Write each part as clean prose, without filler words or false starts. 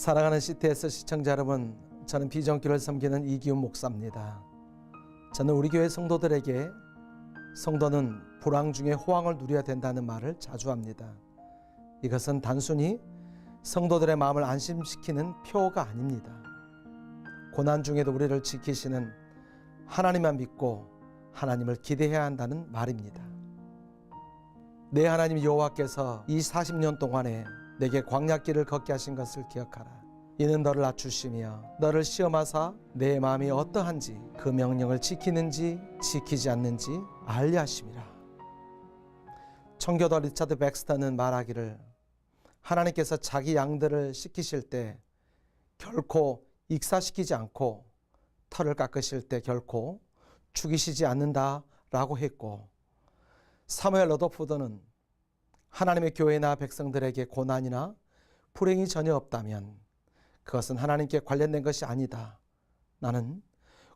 사랑하는 CTS 시청자 여러분, 저는 비전교회를 섬기는 이기훈 목사입니다. 저는 우리 교회 성도들에게 성도는 불황 중에 호황을 누려야 된다는 말을 자주 합니다. 이것은 단순히 성도들의 마음을 안심시키는 표어가 아닙니다. 고난 중에도 우리를 지키시는 하나님만 믿고 하나님을 기대해야 한다는 말입니다. 내 하나님 여호와께서 이 40년 동안에 내게 광야길을 걷게 하신 것을 기억하라. 이는 너를 낮추시며 너를 시험하사 내 마음이 어떠한지 그 명령을 지키는지 지키지 않는지 알려 하심이라. 청교도 리차드 백스터는 말하기를 하나님께서 자기 양들을 씻기실 때 결코 익사시키지 않고 털을 깎으실 때 결코 죽이시지 않는다라고 했고, 사무엘 러더포드는 하나님의 교회나 백성들에게 고난이나 불행이 전혀 없다면 그것은 하나님께 관련된 것이 아니다. 나는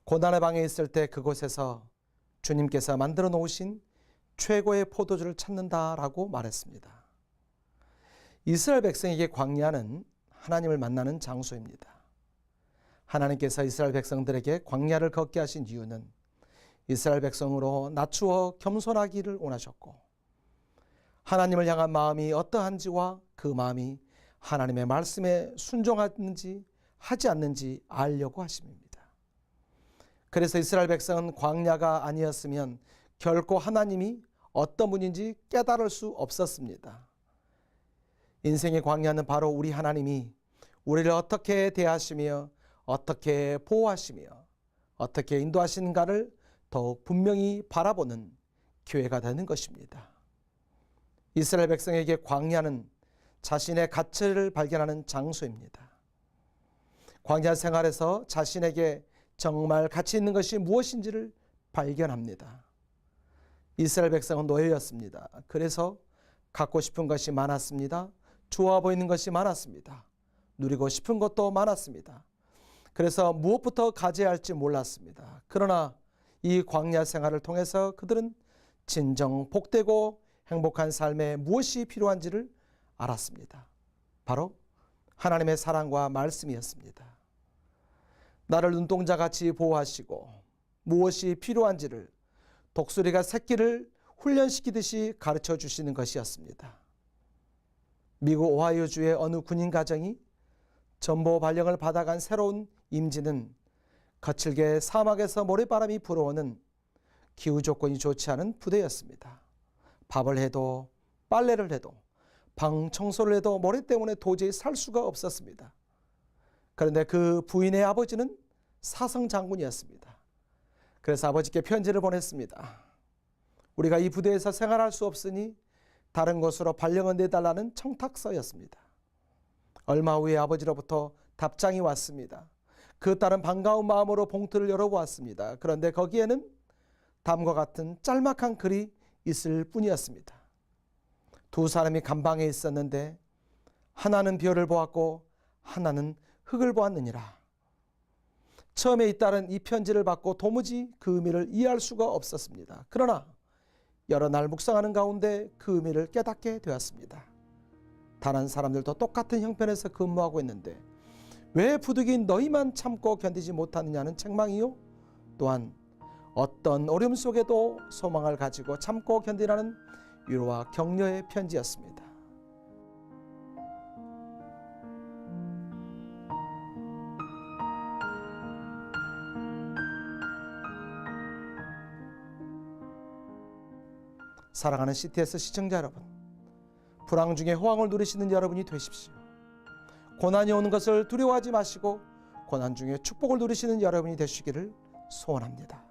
고난의 방에 있을 때 그곳에서 주님께서 만들어 놓으신 최고의 포도주를 찾는다라고 말했습니다. 이스라엘 백성에게 광야는 하나님을 만나는 장소입니다. 하나님께서 이스라엘 백성들에게 광야를 걷게 하신 이유는 이스라엘 백성으로 낮추어 겸손하기를 원하셨고, 하나님을 향한 마음이 어떠한지와 그 마음이 하나님의 말씀에 순종하는지 하지 않는지 알려고 하심입니다. 그래서 이스라엘 백성은 광야가 아니었으면 결코 하나님이 어떤 분인지 깨달을 수 없었습니다. 인생의 광야는 바로 우리 하나님이 우리를 어떻게 대하시며 어떻게 보호하시며 어떻게 인도하시는가를 더욱 분명히 바라보는 기회가 되는 것입니다. 이스라엘 백성에게 광야는 자신의 가치를 발견하는 장소입니다. 광야 생활에서 자신에게 정말 가치 있는 것이 무엇인지를 발견합니다. 이스라엘 백성은 노예였습니다. 그래서 갖고 싶은 것이 많았습니다. 좋아 보이는 것이 많았습니다. 누리고 싶은 것도 많았습니다. 그래서 무엇부터 가져야 할지 몰랐습니다. 그러나 이 광야 생활을 통해서 그들은 진정 복되고 행복한 삶에 무엇이 필요한지를 알았습니다. 바로 하나님의 사랑과 말씀이었습니다. 나를 눈동자같이 보호하시고 무엇이 필요한지를 독수리가 새끼를 훈련시키듯이 가르쳐 주시는 것이었습니다. 미국 오하이오주의 어느 군인 가정이 전보 발령을 받아간 새로운 임진은 거칠게 사막에서 모래바람이 불어오는 기후 조건이 좋지 않은 부대였습니다. 밥을 해도 빨래를 해도 방 청소를 해도 모래 때문에 도저히 살 수가 없었습니다. 그런데 그 부인의 아버지는 사성 장군이었습니다. 그래서 아버지께 편지를 보냈습니다. 우리가 이 부대에서 생활할 수 없으니 다른 곳으로 발령을 내달라는 청탁서였습니다. 얼마 후에 아버지로부터 답장이 왔습니다. 그 딸은 반가운 마음으로 봉투를 열어보았습니다. 그런데 거기에는 다음과 같은 짤막한 글이 있을 뿐이었습니다. 두 사람이 감방에 있었는데 하나는 별을 보았고 하나는 흙을 보았느니라. 처음에 이 딸은 이 편지를 받고 도무지 그 의미를 이해할 수가 없었습니다. 그러나 여러 날 묵상하는 가운데 그 의미를 깨닫게 되었습니다. 다른 사람들도 똑같은 형편에서 근무하고 있는데 왜 부득이 너희만 참고 견디지 못하느냐는 책망이요, 또한 어떤 어려움 속에도 소망을 가지고 참고 견디라는 위로와 격려의 편지였습니다. 사랑하는 CTS 시청자 여러분, 불황 중에 호황을 누리시는 여러분이 되십시오. 고난이 오는 것을 두려워하지 마시고 고난 중에 축복을 누리시는 여러분이 되시기를 소원합니다.